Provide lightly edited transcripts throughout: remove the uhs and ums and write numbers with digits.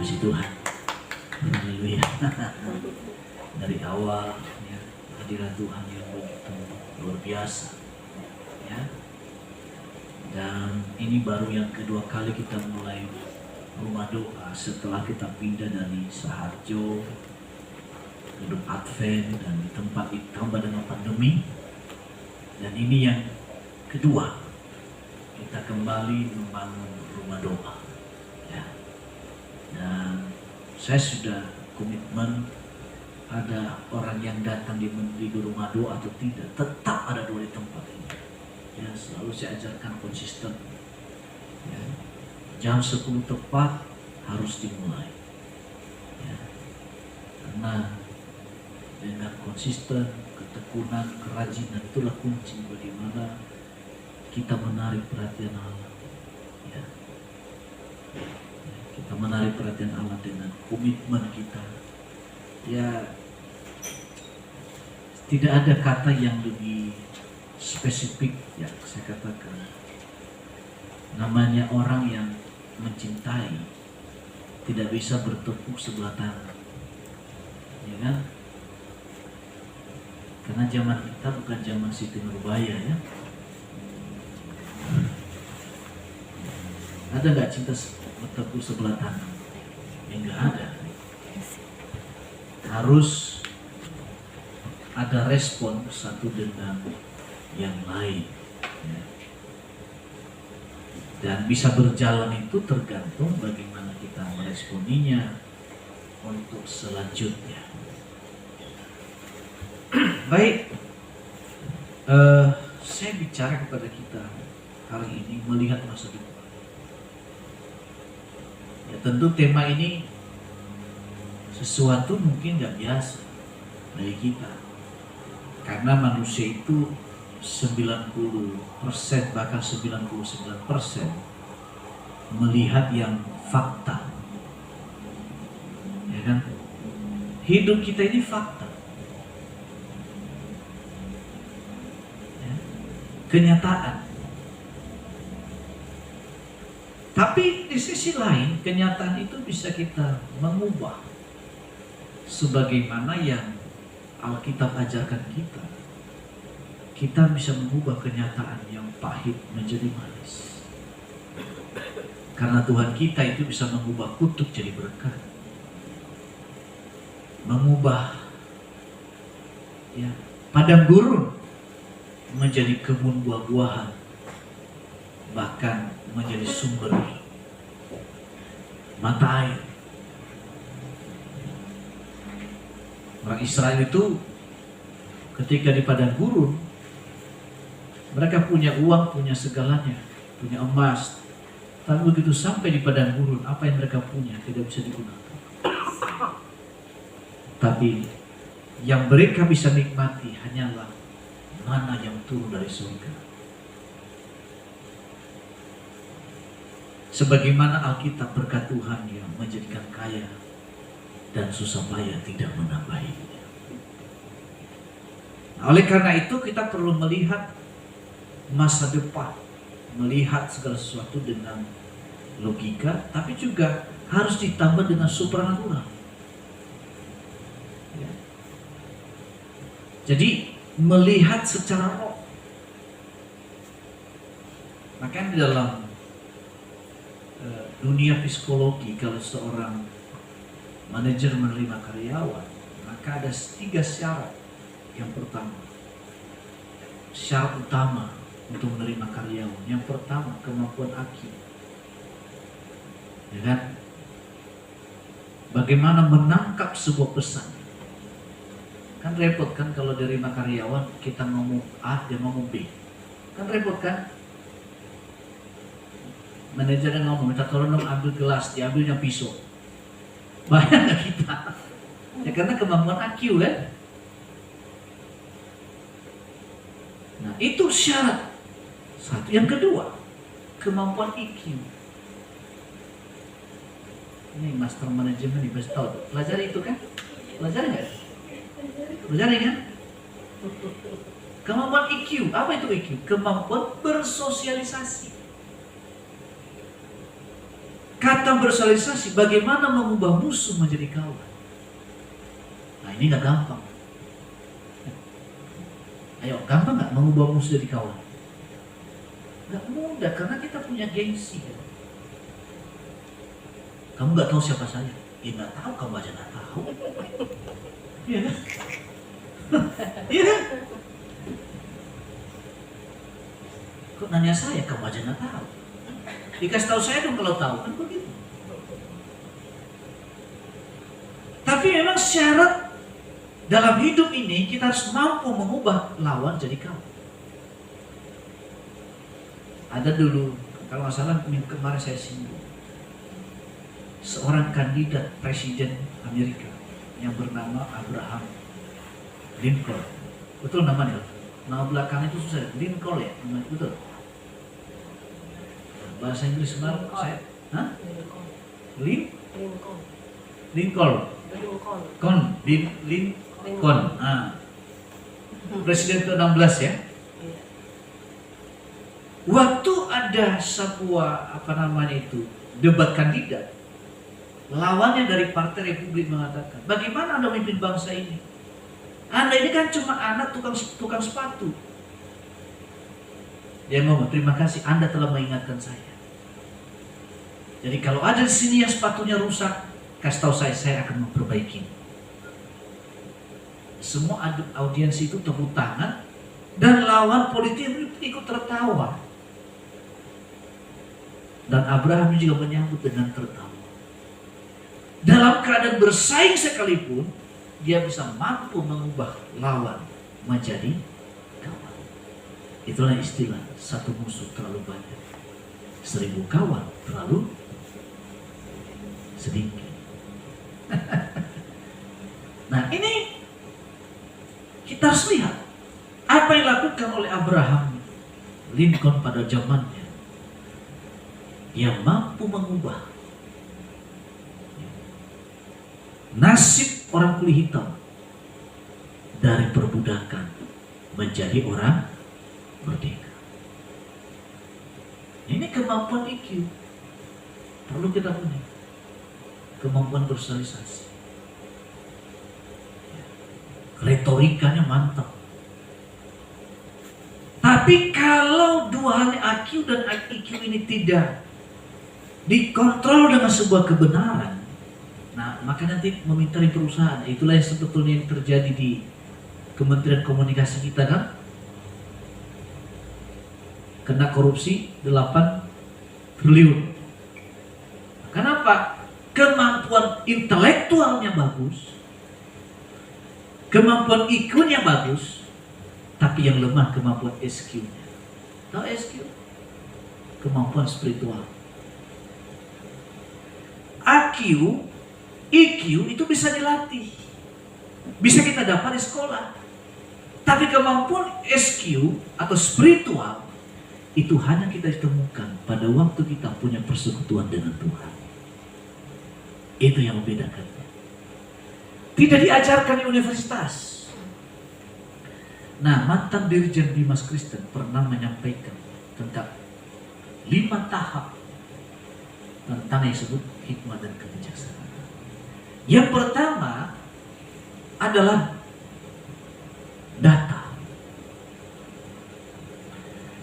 Puji Tuhan. Haleluya. Dari awal ya, hadirat Tuhan yang begitu luar biasa ya. Dan ini baru yang kedua kali kita mulai rumah doa setelah kita pindah dari Saharjo, Gedung Advent, dan di tempat ditambah dengan pandemi. Dan ini yang kedua kita kembali membangun rumah doa ya. Dan saya sudah komitmen, ada orang yang datang di rumah doa atau tidak, tetap ada doa di tempat ini ya. Selalu saya ajarkan konsisten ya. Jam 10 tepat harus dimulai ya. Karena dengan konsisten, ketekunan, kerajinan, itulah kunci bagaimana kita menarik perhatian Allah ya. Kita menarik perhatian Allah dengan komitmen kita ya. Tidak ada kata yang lebih spesifik ya saya katakan. Namanya orang yang mencintai tidak bisa bertepuk sebelah tangan ya kan. Karena zaman kita bukan zaman Siti Nurbaya ya. Ada nggak cinta bertepuk sebelah tangan? Ya nggak ada. Harus ada respon satu dengan yang lain ya. Dan bisa berjalan itu tergantung bagaimana kita meresponinya untuk selanjutnya. Baik, saya bicara kepada kita hari ini melihat masa depan. Ya, tentu tema ini sesuatu mungkin gak biasa bagi kita, karena manusia itu 90% bahkan 99% melihat yang fakta ya kan. Hidup kita ini fakta ya, kenyataan. Tapi di sisi lain kenyataan itu bisa kita mengubah sebagaimana yang Alkitab ajarkan kita. Kita bisa mengubah kenyataan yang pahit menjadi manis. Karena Tuhan kita itu bisa mengubah kutuk jadi berkat. Mengubah ya, padang gurun menjadi kebun buah-buahan. Bahkan menjadi sumber mata air. Orang Israel itu ketika di padang gurun, mereka punya uang, punya segalanya, punya emas. Tapi begitu sampai di padang gurun, apa yang mereka punya tidak bisa digunakan. Tapi yang mereka bisa nikmati hanyalah mana yang turun dari surga. Sebagaimana Alkitab berkat Tuhan yang menjadikan kaya dan susah payah tidak menambahinya. Nah, oleh karena itu kita perlu melihat masa depan, melihat segala sesuatu dengan logika, tapi juga harus ditambah dengan supranatural. Ya. Jadi melihat secara roh. Makanya di dalam dunia psikologi, kalau seorang manajer menerima karyawan, maka ada 3 syarat. Yang pertama, syarat utama untuk menerima karyawan. Yang pertama, kemampuan IQ. Ya kan? Bagaimana menangkap sebuah pesan. Kan repot kan kalau menerima karyawan, kita ngomong A, dia ngomong B. Kan repot kan? Manajer yang ngomong, minta tolong dong ambil gelas, diambilnya pisau. Bahaya gak kita? Ya karena kemampuan IQ kan? Nah itu syarat satu. Yang kedua, kemampuan EQ. Ini master manajemen di tahu. Pelajari itu kan? Pelajari nggak? Pelajari kan? Kemampuan EQ. Apa itu EQ? Kemampuan bersosialisasi. Kata bersosialisasi, bagaimana mengubah musuh menjadi kawan. Nah ini nggak gampang. Ayo, gampang nggak mengubah musuh jadi kawan? Nggak mudah, karena kita punya gengsi. Kamu nggak tahu siapa saya? Ya nggak tahu, kamu aja nggak tahu. Iya kan? Iya kan? Kok nanya saya, kamu aja nggak tahu? Dikasih tahu saya dong kalau tahu, kan begitu. Tapi memang syarat dalam hidup ini kita harus mampu mengubah lawan jadi kawan. Ada dulu, kalau nggak salah minggu kemarin saya singgung, seorang kandidat presiden Amerika yang bernama Abraham Lincoln. Betul namanya? Nama belakangnya itu susah, Lincoln ya, namanya betul. Bahasa Inggris kemarin saya, hah? Lincoln. Nah, presiden ke-16 ya. Waktu ada sebuah debat kandidat, lawannya dari Partai Republik mengatakan, bagaimana Anda memimpin bangsa ini? Anda ini kan cuma anak tukang sepatu. Dia ngomong, terima kasih Anda telah mengingatkan saya. Jadi kalau ada di sini yang sepatunya rusak, kasih tahu saya akan memperbaiki. Semua audiens itu tepuk tangan dan lawan politik ikut tertawa. Dan Abraham juga menyambut dengan tertawa. Dalam keadaan bersaing sekalipun, dia bisa mampu mengubah lawan menjadi kawan. Itulah istilah satu musuh terlalu banyak, 1000 kawan terlalu sedikit. Nah ini kita harus lihat apa yang dilakukan oleh Abraham Lincoln pada zamannya. Dia mampu mengubah nasib orang kulit hitam dari perbudakan menjadi orang merdeka. Ini kemampuan IQ. Perlu kita punya kemampuan bersosialisasi. Retorikanya mantap. Tapi kalau dua hal IQ dan IQ ini tidak dikontrol dengan sebuah kebenaran, nah maka nanti memintari perusahaan. Itulah yang sebetulnya yang terjadi di Kementerian Komunikasi kita kan, kena korupsi 8 triliun. Kenapa? Kemampuan intelektualnya bagus, kemampuan IQ-nya bagus, tapi yang lemah kemampuan SQ-nya. Tahu SQ? Kemampuan spiritual. IQ itu bisa dilatih, bisa kita dapat di sekolah. Tapi kemampuan SQ atau spiritual itu hanya kita temukan pada waktu kita punya persekutuan dengan Tuhan. Itu yang membedakan. Tidak diajarkan di universitas. Nah, mantan Dirjen Bimas Kristen pernah menyampaikan tentang 5 tahap tentang yang disebut hikmah dan kebijaksanaan. Yang pertama adalah data.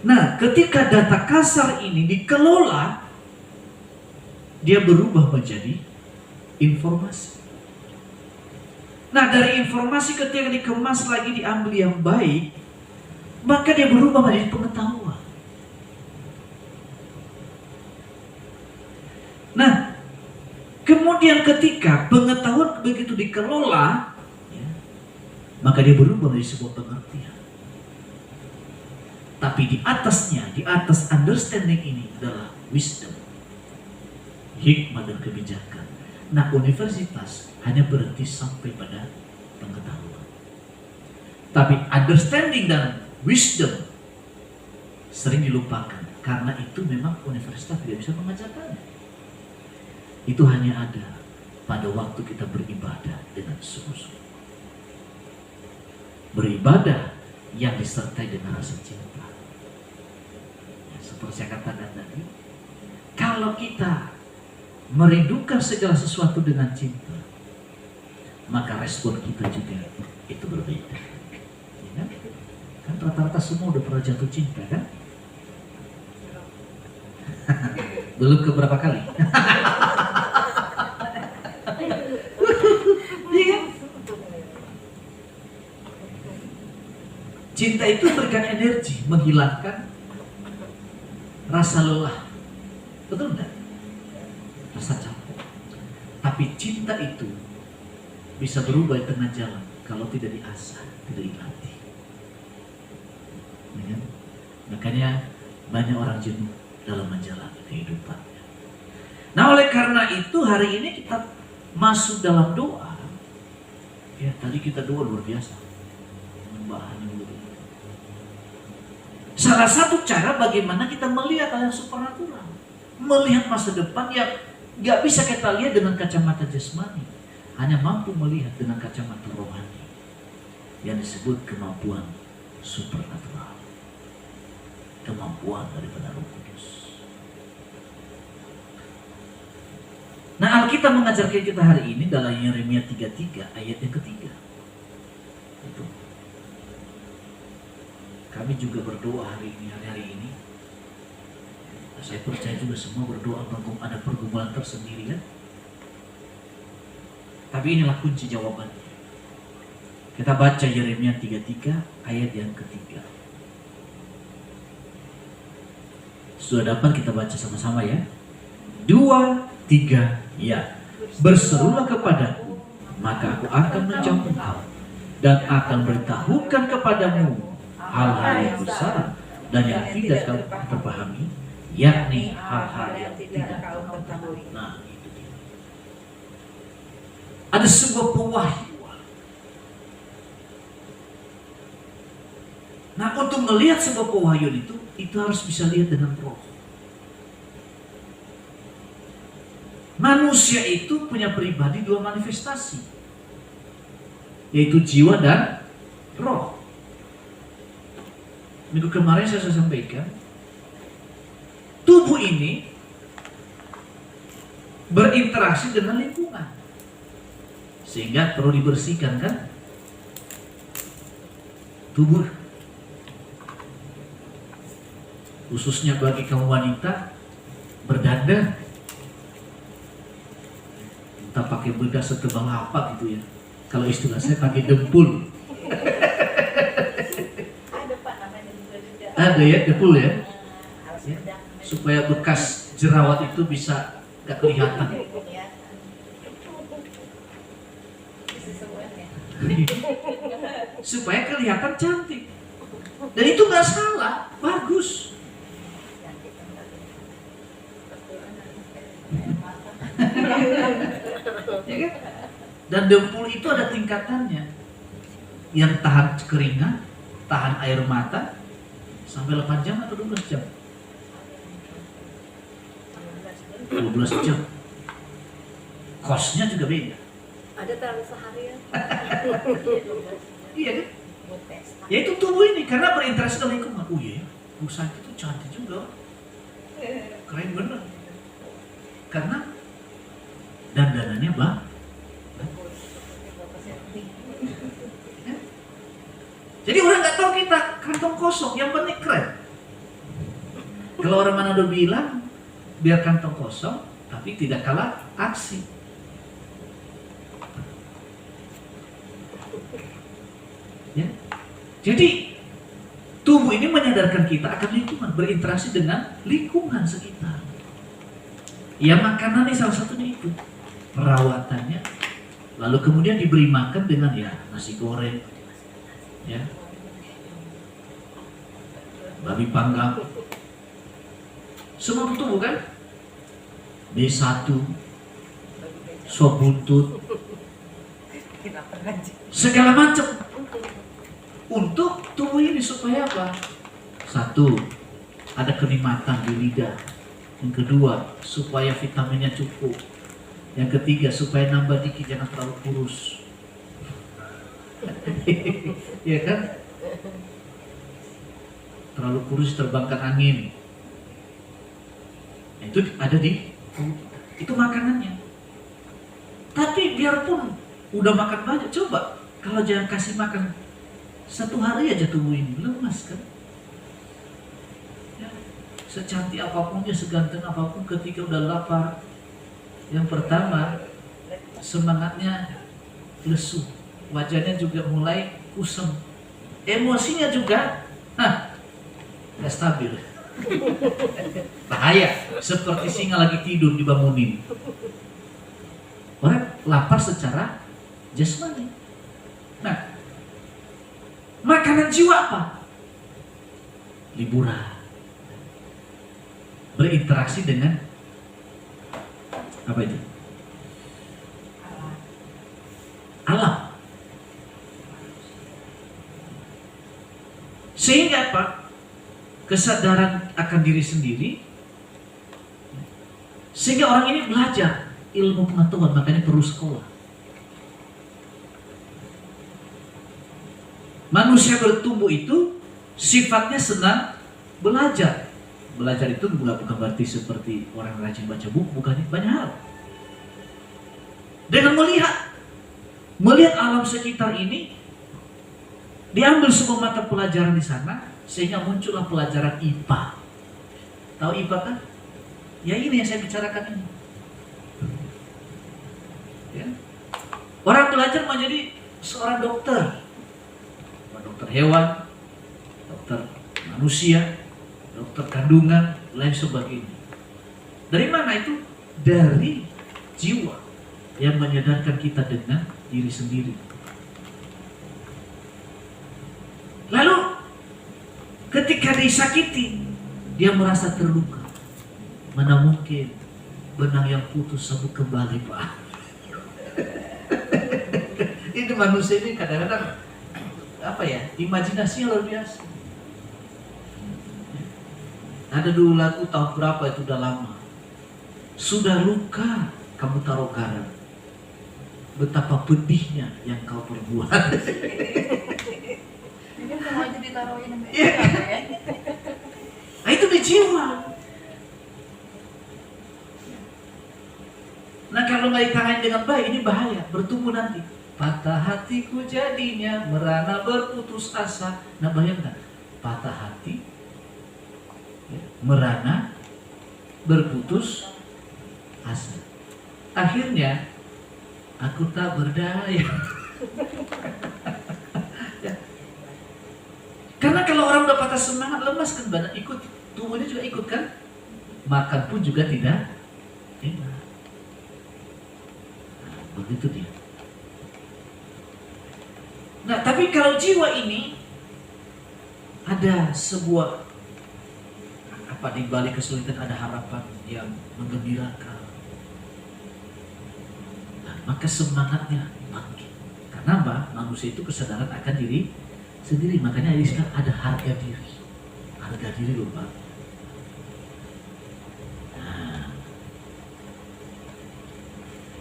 Nah, ketika data kasar ini dikelola, dia berubah menjadi informasi. Nah, dari informasi ketika dikemas lagi diambil yang baik, maka dia berubah menjadi pengetahuan. Nah, kemudian ketika pengetahuan begitu dikelola, ya, maka dia berubah menjadi sebuah pengertian. Tapi di atasnya, di atas understanding ini adalah wisdom, hikmah dan kebijakan. Nah, universitas hanya berhenti sampai pada pengetahuan. Tapi understanding dan wisdom sering dilupakan, karena itu memang universitas tidak bisa mengajarkannya. Itu hanya ada pada waktu kita beribadah dengan sungguh-sungguh. Beribadah yang disertai dengan rasa cinta. Ya, seperti saya katakan tadi, kalau kita merindukan segala sesuatu dengan cinta, maka respon kita juga itu berbeda. Ya kan? Kan rata-rata semua udah pernah jatuh cinta kan? Belum keberapa kali? Iya. Cinta itu memberikan energi, menghilangkan rasa lelah. Betul enggak? Rasa capek. Tapi cinta itu bisa berubah di tengah jalan kalau tidak diasah, tidak dilatih. Ya kan? Makanya banyak orang jenuh dalam menjalani kehidupannya. Nah, oleh karena itu hari ini kita masuk dalam doa. Ya, tadi kita doa luar biasa. Salah satu cara bagaimana kita melihat hal yang supernatural, melihat masa depan yang gak bisa kita lihat dengan kacamata jasmani, hanya mampu melihat dengan kacamata rohani, yang disebut kemampuan supernatural, kemampuan daripada Roh Kudus. Nah, Alkitab mengajarkan kita hari ini dalam Yeremia 33 ayat yang ketiga. Itu. Kami juga berdoa hari ini. Saya percaya juga semua berdoa ada pergumulan tersendiri kan. Tapi inilah kunci jawabannya. Kita baca Yeremia 33 ayat yang ketiga. Sudah dapat kita baca sama-sama ya. 2, 3, ya. Berserulah kepadaku, maka aku akan menjawab engkau dan akan beritahukan kepadamu hal-hal yang besar dan yang tidak kau terpahami, yakni hal-hal yang tidak kau ketahui. Nah, itu dia. Ada sebuah pewahyuan. Nah, untuk melihat sebuah pewahyuan itu harus bisa lihat dengan roh. Manusia itu punya pribadi dua manifestasi, yaitu jiwa dan roh. Minggu kemarin saya sudah sampaikan, tubuh ini berinteraksi dengan lingkungan, sehingga perlu dibersihkan kan? Tubuh, khususnya bagi kaum wanita berdandan, entah pakai bedak setebal apa gitu ya. Kalau istilah saya pakai dempul. Ada ya, dempul ya, supaya bekas jerawat itu bisa gak kelihatan. Supaya kelihatan cantik. Dan itu gak salah, bagus. Ya kan? Dan dempul itu ada tingkatannya, yang tahan keringat, tahan air mata sampai 8 jam atau 12 jam? 12 jam. Kosnya juga beda. Ada terlalu seharian. Iya kan? Ya itu tubuh ini karena berinteraksi dengan lingkungan. Oh iya, usaha itu cantik juga. Keren bener. Karena dandanannya bagus. Jadi orang nggak tahu kita kantong kosong, yang penting keren. Kalau orang Manado bilang biar kantong kosong, tapi tidak kalah aksi. Ya. Jadi tubuh ini menyadarkan kita akan lingkungan, berinteraksi dengan lingkungan sekitar. Ya makanan ini salah satunya itu, perawatannya. Lalu kemudian diberi makan dengan ya nasi goreng, ya, babi panggang, semua tubuh kan, B1, sop buntut, segala macam untuk tubuh ini supaya apa? Satu, ada kenikmatan di lidah. Yang kedua, supaya vitaminnya cukup. Yang ketiga, supaya nambah dikit, jangan terlalu kurus. Ya kan? Terlalu kurus terbangkan angin. Itu ada di Itu makanannya. Tapi biarpun udah makan banyak, coba kalau jangan kasih makan 1 hari aja tubuh ini lemas kan. Ya, secantik apapun dia, seganteng apapun, ketika udah lapar, yang pertama semangatnya lesu, wajahnya juga mulai kusam, emosinya juga nggak stabil. Bahaya, seperti singa lagi tidur dibangunin. Orang lapar secara jasmani. Nah, makanan jiwa apa? Liburan, berinteraksi dengan apa itu? Alam. Sehingga apa? Kesadaran akan diri sendiri, sehingga orang ini belajar ilmu pengetahuan, makanya perlu sekolah. Manusia bertumbuh itu sifatnya senang belajar. Belajar itu bukan berarti seperti orang rajin baca buku, bukan, banyak hal. Dengan melihat alam sekitar ini, diambil semua mata pelajaran di sana, sehingga muncullah pelajaran IPA. Tahu IPA kan? Ya ini yang saya bicarakan ini. Ya. Orang belajar menjadi seorang dokter. Dokter hewan, dokter manusia, dokter kandungan, lain sebagainya. Dari mana itu? Dari jiwa yang menyadarkan kita dengan diri sendiri. Lalu ketika disakiti, dia merasa terluka. Mana mungkin benang yang putus sambung kembali, Pak. Ini manusia ini kadang-kadang apa ya, imajinasinya luar biasa. Ada dulu lagu tahun berapa itu, udah lama. Sudah luka kamu taruh garam, betapa pedihnya yang kau perbuat. Mungkin semua itu ditaruhin ya. Nah itu di jiwa. Nah kalau nggak ditangani dengan baik, ini bahaya, bertumbuh nanti. Patah hatiku jadinya merana berputus asa. Nah bayangkan, patah hati, ya, merana berputus asa. Akhirnya aku tak berdaya. Ya. Karena kalau orang udah patah semangat, lemas kan, badan ikut, tubuhnya juga ikut kan. Makan pun juga tidak enak. Nah, begitu dia. Nah, tapi kalau jiwa ini ada sebuah apa, di balik kesulitan ada harapan yang menggembirakan. Nah, maka semangatnya bangkit. Karena apa? Manusia itu kesadaran akan diri sendiri. Makanya sekarang ada harga diri. Harga diri loh, Pak.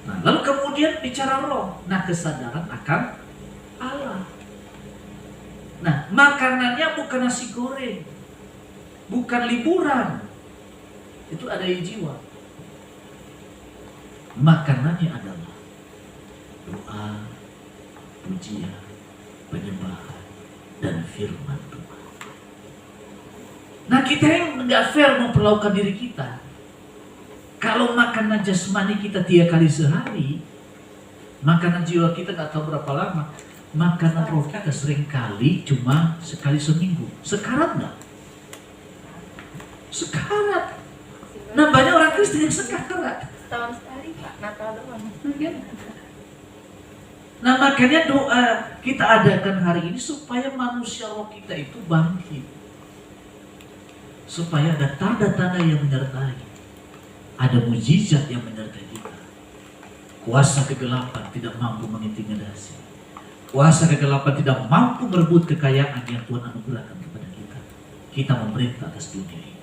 Nah, lalu kemudian bicara roh. Nah, kesadaran akan Allah. Nah, makanannya bukan nasi goreng, bukan liburan. Itu ada di jiwa. Makanannya adalah doa, pujian, penyembahan, dan firman Tuhan. Nah, kita yang nggak fair memperlakukan diri kita. Kalau makanan jasmani kita 3 kali sehari, makanan jiwa kita nggak tahu berapa lama. Makanan roh kita seringkali cuma sekali seminggu. Sekarat nggak? Sekarat. Nah banyak orang Kristen yang sekarat. Setahun sekali Pak, Natal doang. Nah makanya doa kita adakan hari ini supaya manusia roh kita itu bangkit. Supaya ada tanda-tanda yang menyertai. Ada mujizat yang menyertai kita. Kuasa kegelapan tidak mampu mengintimidasi. Kuasa kegelapan tidak mampu merebut kekayaan yang Tuhan anugerahkan kepada kita. Kita memerintah atas dunia ini.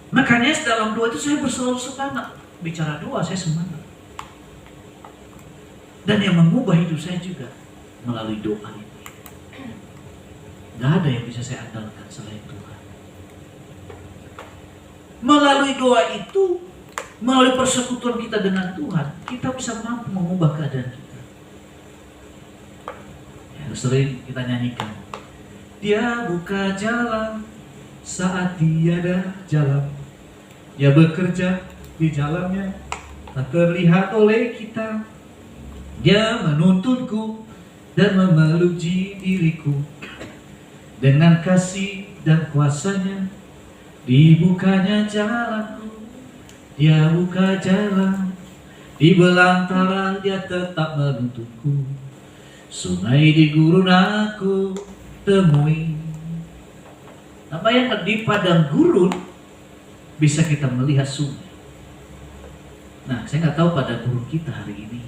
Makanya dalam doa itu saya selalu semangat. Bicara doa saya semangat. Dan yang mengubah hidup saya juga melalui doa ini. Gak ada yang bisa saya andalkan selain Tuhan. Melalui doa itu, melalui persekutuan kita dengan Tuhan, kita bisa mampu mengubah keadaan kita. Ya, sering kita nyanyikan, Dia buka jalan saat tiada jalan. Dia bekerja di jalannya, tak terlihat oleh kita. Dia menuntunku dan memeluji diriku. Dengan kasih dan kuasanya, dibukanya jalanku. Dia buka jalan, di belantara dia tetap menuntunku. Sungai di gurun aku temui. Nah, bayangkan di padang gurun bisa kita melihat sungai. Nah, saya nggak tahu padang gurun kita hari ini.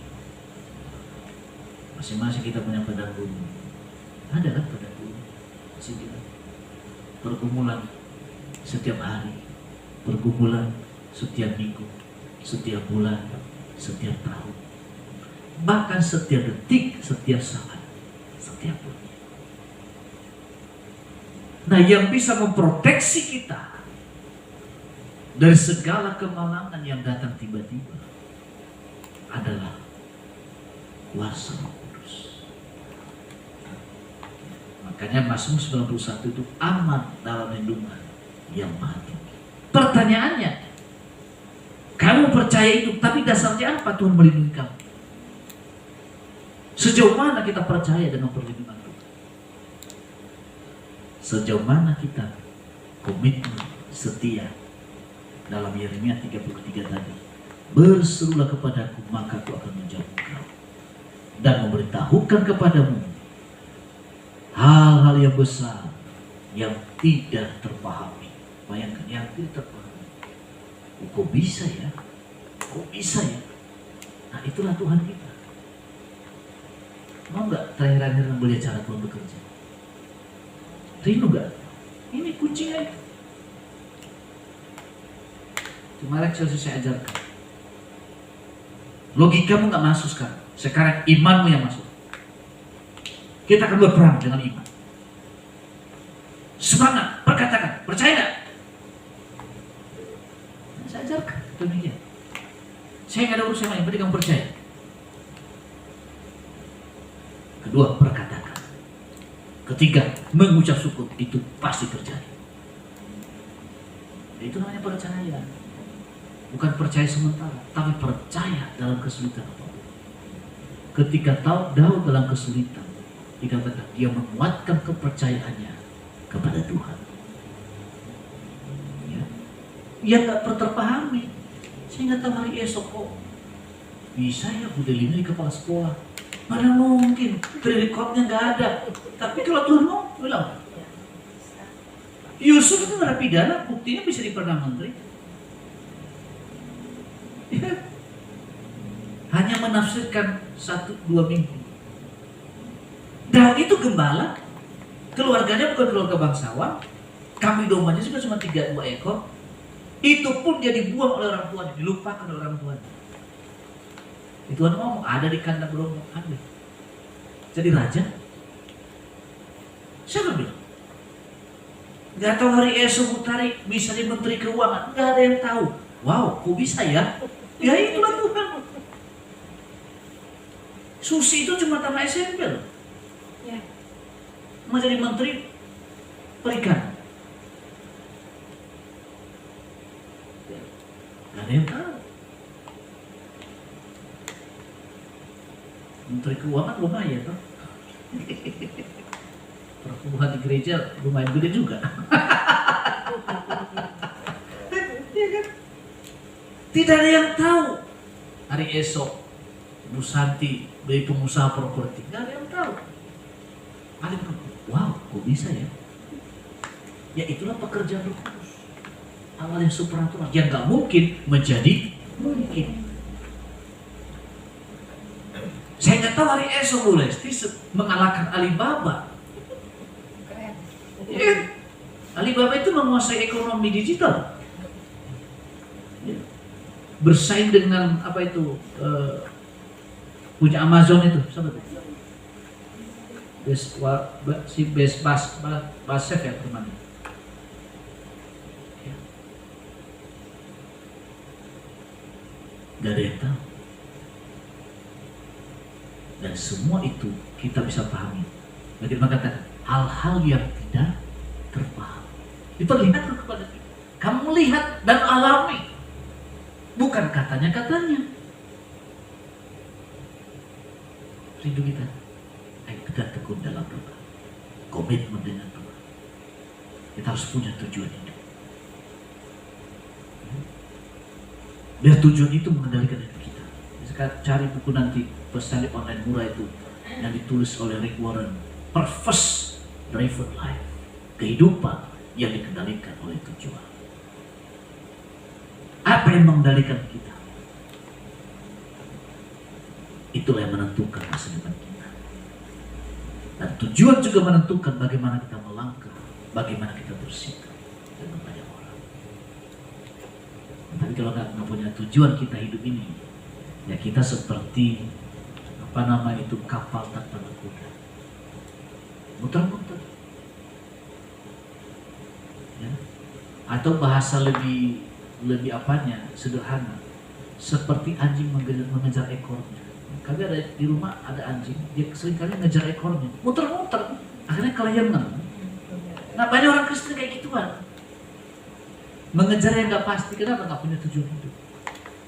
Masing-masing kita punya padang gurun. Ada kan padang gurun? Masih kita. Pergumulan setiap hari, pergumulan setiap minggu, setiap bulan, setiap tahun, bahkan setiap detik, setiap saat, setiap bulan. Nah, yang bisa memproteksi kita dari segala kemalangan yang datang tiba-tiba adalah kuasa Roh Kudus. Makanya Mazmur 91 itu aman dalam lindungan yang Maha Tinggi. Pertanyaannya, kamu percaya itu, tapi dasarnya apa Tuhan melindungi kamu? Sejauh mana kita percaya dengan perlindungan Tuhan? Sejauh mana kita komitmen, setia dalam Yeremia 33 tadi. Berserulah kepadaku, maka aku akan menjawab engkau dan memberitahukan kepadamu hal-hal yang besar yang tidak terpahami. Bayangkan, yang tidak terpahami. Kok bisa ya? Kok bisa ya? Nah, itulah Tuhan kita. Mau nggak terakhir-akhir melihat cara Tuhan bekerja? Rindu nggak? Ini kuncinya. Kemarin saya ajarkan. Logikamu nggak masuk sekarang. Sekarang imanmu yang masuk. Kita akan berperang dengan iman. Semangat, perkatakan, percaya nggak? Saya ajarkan demikian. Saya nggak ada urusan lain, berarti kamu percaya. Kedua, perkatakan. Ketiga, mengucap syukur, itu pasti terjadi. Itu namanya percaya. Bukan percaya sementara, tapi percaya dalam kesulitan apapun. Ketika Daud dalam kesulitan, dikatakan dia menguatkan kepercayaannya kepada Tuhan. Ya, dia nggak terpahami. Saya nggak tahu hari esok kok bisa ya Bu Delina di kepala sekolah. Mana mungkin, rekodnya nggak ada. Tapi kalau Tuhan mau, bilang Yusuf itu narapidana, buktinya bisa di Perdana Menteri. Ya. Hanya menafsirkan 1-2 minggu. Daud itu gembala, keluarganya bukan keluarga bangsawan, kambing dombanya juga cuma 3-2 ekor. Itu pun dia dibuang oleh orang tuanya, dilupakan oleh orang tuanya. Tuhan ngomong, ada di kandang domba, ambil. Jadi raja. Siapa bilang? Gak tahu hari esok Utari bisa jadi menteri keuangan, gak ada yang tahu. Wow, kok bisa ya? Ya itulah Tuhan. Susi itu cuma tamat SMP loh. Ya. Mau jadi menteri perikanan. Gak ada yang tahu. Menteri keuangan lumayan toh. Pertumbuhan di gereja lumayan gede juga. Tidak ada yang tahu hari esok Bu Santi beli pengusaha properti, nggak ada yang tahu. Ada yang wow, kok bisa ya? Ya itulah pekerjaan Roh Kudus. Hal yang supranatural yang nggak mungkin menjadi mungkin. Saya nggak tahu hari esok Bu Lesti mengalahkan Alibaba. Keren. Ya, Alibaba itu menguasai ekonomi digital. Ya. Bersaing dengan apa itu punya Amazon itu, siapa itu? Basef ya teman. Ya. Gak ada yang tahu. Dan semua itu kita bisa pahami. Bagaimana katakan hal-hal yang tidak terpahami diperlihatkan kepada kita. Kamu lihat dan alami, bukan katanya-katanya. Rindu kita, ayo kita tekun dalam doa, komitmen dengan doa. Kita harus punya tujuan hidup. Biar tujuan itu mengendalikan hidup kita. Sekarang cari buku nanti pesan online murah itu yang ditulis oleh Rick Warren, Purpose Driven Life, kehidupan yang dikendalikan oleh tujuan. Apa yang mengendalikan kita? Itulah yang menentukan masa depan kita. Dan tujuan juga menentukan bagaimana kita melangkah, bagaimana kita bersikap dengan banyak orang. Tapi kalau nggak punya tujuan kita hidup ini, ya kita seperti itu kapal tanpa nakoda, muter-muter. Ya. Atau bahasa lebih sederhana, seperti anjing mengejar ekornya. Kami ada di rumah ada anjing, dia seringkali ngejar ekornya, muter-muter, akhirnya kelayangan. Nah banyak orang Kristen kayak gituan, mengejar yang nggak pasti. Kenapa? Nggak punya tujuan hidup.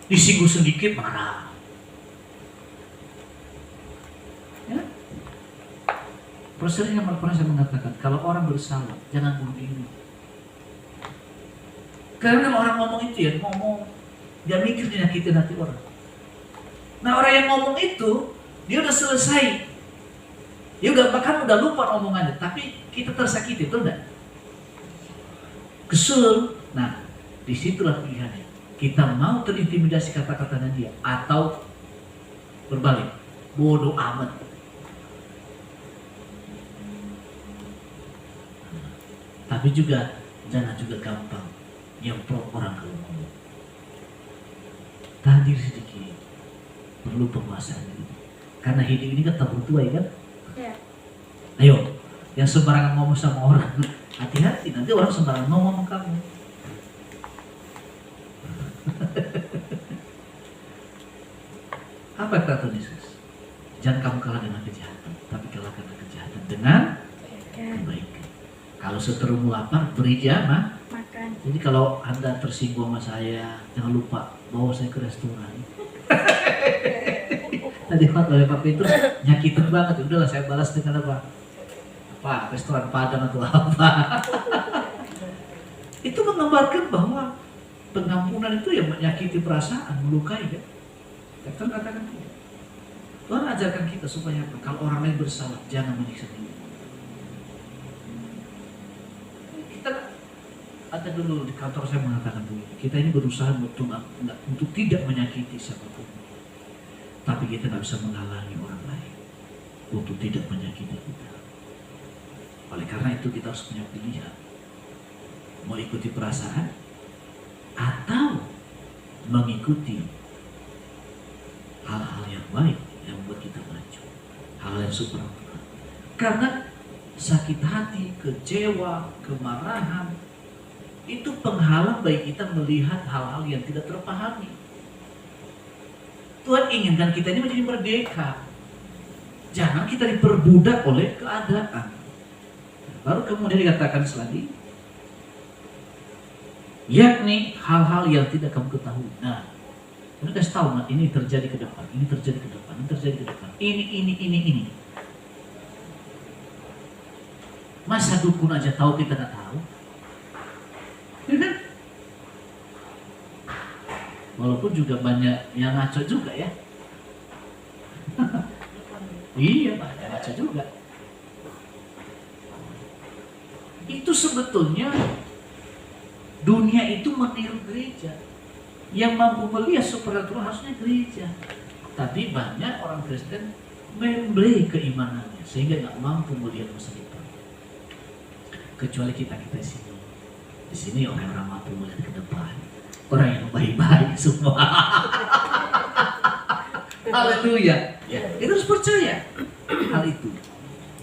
Disinggung sedikit marah. Ya? Profesor yang pernah saya mengatakan, kalau orang bersalah jangan bunuh diri. Karena orang ngomong itu ya ngomong, dia mikir dia nyakitin hati orang. Nah orang yang ngomong itu dia udah selesai, dia bahkan udah lupa omongannya, tapi kita tersakiti, itu enggak? Kesel. Nah disitulah pilihannya. Kita mau terintimidasi kata-katanya dia atau berbalik, bodoh amat. Tapi juga jangan juga gampang nyemprot orang kalau ngomong. Tahan diri sedikit, perlu penguasaan diri. Karena hidup ini kan tak bertua ya kan? Ya. Ayo, yang sembarangan ngomong sama orang, hati-hati nanti orang sembarangan ngomong sama kamu. Apa kata Yesus? Jangan kamu kalah dengan kejahatan, tapi kalahkanlah kejahatan dengan kebaikan. Kalau seterumu lapar, beri dia makan. Jadi kalau Anda tersinggung sama saya, jangan lupa bawa saya ke restoran. Tadi oleh Pak Petrus nyakitin banget, udahlah saya balas dengan apa? Restoran Padang atau apa? Itu menggambarkan bahwa pengampunan itu yang menyakiti perasaan, melukai kan? Tuhan katakan tidak. Tuhan ajarkan kita supaya kalau orang lain bersalah jangan menyiksa diri. Kita ada dulu di kantor saya mengatakan dulu, kita ini berusaha untuk tidak menyakiti siapapun. Tapi kita nggak bisa menghalangi orang lain untuk tidak menyakiti kita. Oleh karena itu kita harus punya pilihan, mau ikuti perasaan atau mengikuti hal-hal yang baik yang membuat kita maju, hal yang supernatural. Karena sakit hati, kecewa, kemarahan itu penghalang bagi kita melihat hal-hal yang tidak terpahami. Tuhan inginkan kita ini menjadi merdeka. Jangan kita diperbudak oleh keadaan. Baru kemudian dikatakan selanjutnya, yakni hal-hal yang tidak kamu ketahui. Nah, kita kasih tahu, nah, ini terjadi ke depan, ini terjadi ke depan, ini terjadi ke depan, ini. Masa dukun aja tahu kita nggak tahu? Walaupun juga banyak yang ngaco juga ya. Iya, banyak ngaco juga. Itu sebetulnya dunia itu meniru gereja. Yang mampu melihat supernatural harusnya gereja. Tapi banyak orang Kristen membleh keimanannya sehingga nggak mampu melihat masa depan. Kecuali kita di sini. Di sini orang-orang mampu melihat ke depan. Orang yang baik-baik semua. Haleluya. Ya, kita harus percaya hal itu.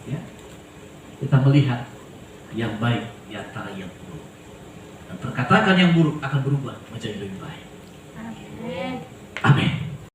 Ya. Kita melihat yang baik di antara yang buruk. Dan perkataan yang buruk akan berubah menjadi lebih baik.